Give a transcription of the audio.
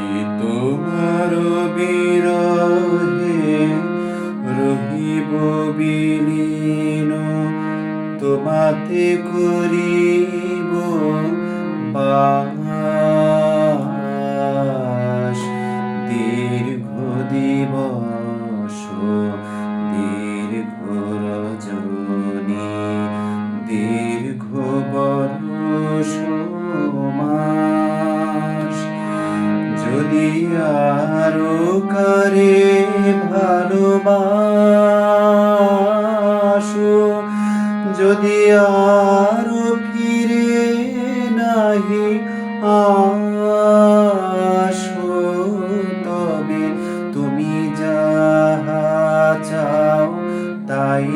যদি তোমার বিরহে রহিব বিলীন, তোমাতে করিব বাস। দীর্ঘ দিবস দীর্ঘ রজনী, দীর্ঘ বর্ষ মাস। যদি আরো কারে ভালোবাসো, যদি আরো ফিরে নাহি আসো, তবে তুমি যাহা চাও তাই